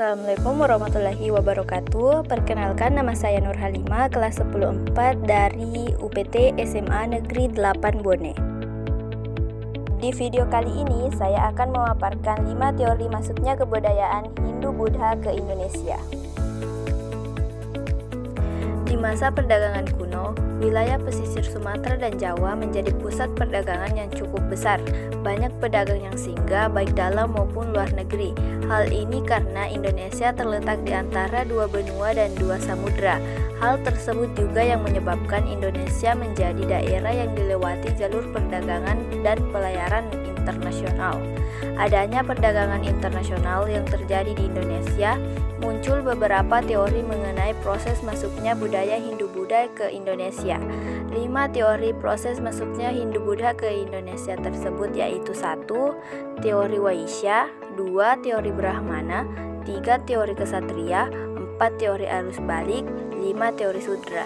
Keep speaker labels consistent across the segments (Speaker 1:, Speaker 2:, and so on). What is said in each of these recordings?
Speaker 1: Assalamualaikum warahmatullahi wabarakatuh. Perkenalkan, nama saya Nur Halimah, kelas 10-4 dari UPT SMA Negeri 8 Bone. Di video kali ini saya akan memaparkan 5 teori masuknya kebudayaan Hindu-Buddha ke Indonesia. Di masa perdagangan kuno, wilayah pesisir Sumatera dan Jawa menjadi pusat perdagangan yang cukup besar. Banyak pedagang yang singgah baik dalam maupun luar negeri. Hal ini karena Indonesia terletak di antara dua benua dan dua samudra. Hal tersebut juga yang menyebabkan Indonesia menjadi daerah yang dilewati jalur perdagangan dan pelayaran internasional. Adanya perdagangan internasional yang terjadi di Indonesia, muncul beberapa teori mengenai proses masuknya budaya Hindu-Buddha ke Indonesia. 5 teori proses masuknya Hindu-Buddha ke Indonesia tersebut yaitu 1. Teori Waisya, 2. Teori Brahmana, 3. Teori Ksatria, 4. Teori arus balik, 5. Teori Sudra.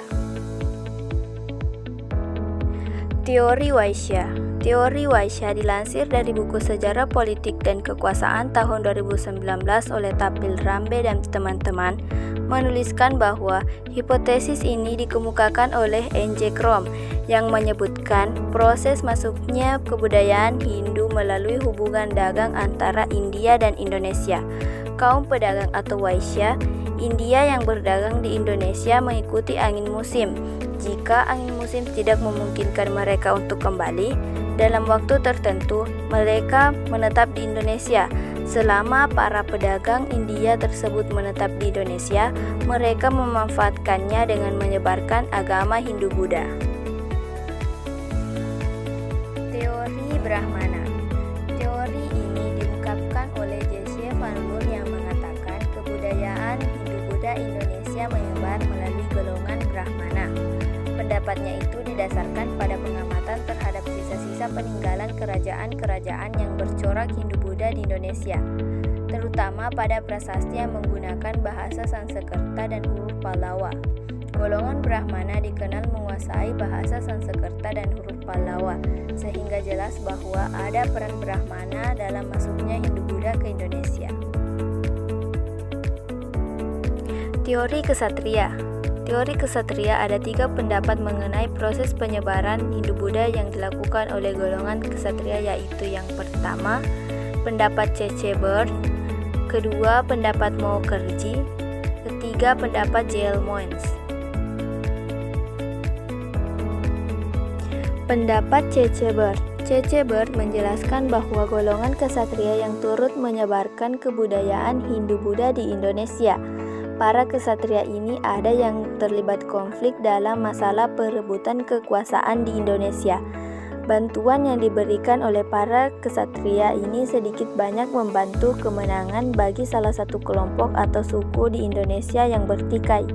Speaker 1: Teori Waisya. Teori Waisya dilansir dari buku Sejarah Politik dan Kekuasaan tahun 2019 oleh Tapil Rambe dan teman-teman, menuliskan bahwa hipotesis ini dikemukakan oleh N.J. Krom yang menyebutkan proses masuknya kebudayaan Hindu melalui hubungan dagang antara India dan Indonesia. Kaum pedagang atau Waisya India yang berdagang di Indonesia mengikuti angin musim. Jika angin musim tidak memungkinkan mereka untuk kembali, dalam waktu tertentu mereka menetap di Indonesia. Selama para pedagang India tersebut menetap di Indonesia, mereka memanfaatkannya dengan menyebarkan agama Hindu-Buddha. Teori Brahmana. Teori ini diungkapkan oleh J.C. Van Moor yang mengatakan kebudayaan Hindu-Buddha Indonesia menyebar melalui golongan Brahmana. Pendapatnya itu didasarkan pada pengamatan terhadap sisa-sisa peninggalan kerajaan-kerajaan yang bercorak Hindu-Buddha di Indonesia, terutama pada prasasti yang menggunakan bahasa Sanskerta dan huruf Pallawa. Golongan Brahmana dikenal menguasai bahasa Sanskerta dan huruf Pallawa, sehingga jelas bahwa ada peran Brahmana dalam masuknya Hindu-Buddha ke Indonesia. Teori Ksatria. Teori Ksatria ada 3 pendapat mengenai proses penyebaran Hindu-Buddha yang dilakukan oleh golongan Ksatria, yaitu yang pertama, pendapat C.C. Bird, kedua, pendapat Mukherjee, ketiga, pendapat J.L. Moines. Pendapat C.C. Bird. C.C. Bird menjelaskan bahwa golongan Ksatria yang turut menyebarkan kebudayaan Hindu-Buddha di Indonesia. Para ksatria ini ada yang terlibat konflik dalam masalah perebutan kekuasaan di Indonesia. Bantuan yang diberikan oleh para ksatria ini sedikit banyak membantu kemenangan bagi salah satu kelompok atau suku di Indonesia yang bertikai.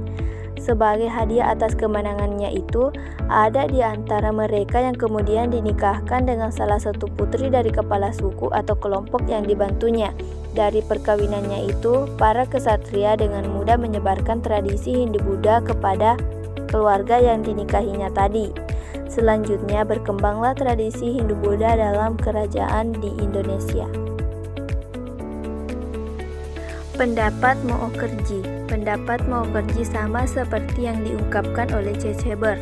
Speaker 1: Sebagai hadiah atas kemenangannya itu, ada di antara mereka yang kemudian dinikahkan dengan salah satu putri dari kepala suku atau kelompok yang dibantunya. Dari perkawinannya itu, para ksatria dengan mudah menyebarkan tradisi Hindu-Buddha kepada keluarga yang dinikahinya tadi. Selanjutnya berkembanglah tradisi Hindu-Buddha dalam kerajaan di Indonesia. Pendapat Mukherjee. Pendapat Mukherjee sama seperti yang diungkapkan oleh C.C. Bird.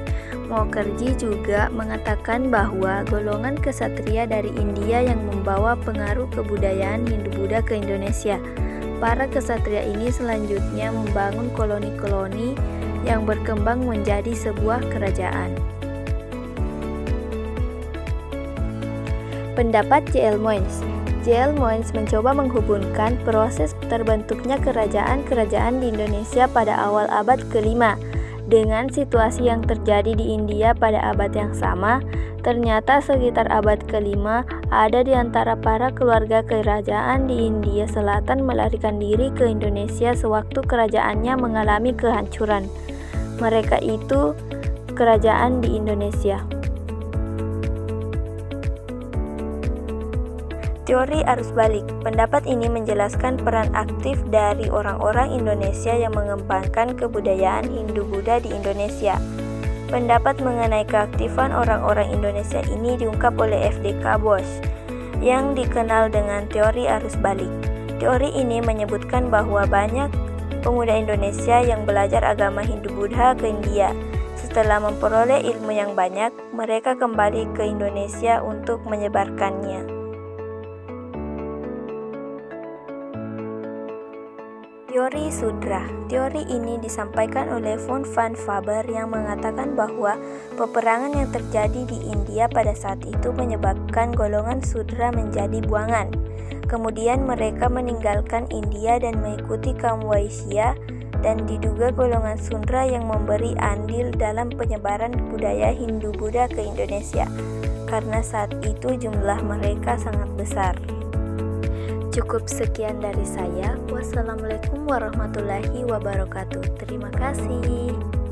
Speaker 1: Mukherjee juga mengatakan bahwa golongan ksatria dari India yang membawa pengaruh kebudayaan Hindu-Buddha ke Indonesia. Para ksatria ini selanjutnya membangun koloni-koloni yang berkembang menjadi sebuah kerajaan. Pendapat J.L. Moines. J.L. Moines mencoba menghubungkan proses terbentuknya kerajaan-kerajaan di Indonesia pada awal abad ke-5 dengan situasi yang terjadi di India pada abad yang sama. Ternyata sekitar abad ke-5 ada di antara para keluarga kerajaan di India Selatan melarikan diri ke Indonesia sewaktu kerajaannya mengalami kehancuran. Mereka itu kerajaan di Indonesia. Teori arus balik. Pendapat ini menjelaskan peran aktif dari orang-orang Indonesia yang mengembangkan kebudayaan Hindu-Buddha di Indonesia. Pendapat mengenai keaktifan orang-orang Indonesia ini diungkap oleh F.D.K. Bosch yang dikenal dengan teori arus balik. Teori ini menyebutkan bahwa banyak pemuda Indonesia yang belajar agama Hindu-Buddha ke India. Setelah memperoleh ilmu yang banyak, mereka kembali ke Indonesia untuk menyebarkannya. Teori Sudra. Teori ini disampaikan oleh von van Faber yang mengatakan bahwa peperangan yang terjadi di India pada saat itu menyebabkan golongan Sudra menjadi buangan. Kemudian mereka meninggalkan India dan mengikuti kaum Waisya, dan diduga golongan Sudra yang memberi andil dalam penyebaran budaya Hindu-Buddha ke Indonesia, karena saat itu jumlah mereka sangat besar. Cukup sekian dari saya. Wassalamualaikum warahmatullahi wabarakatuh. Terima kasih.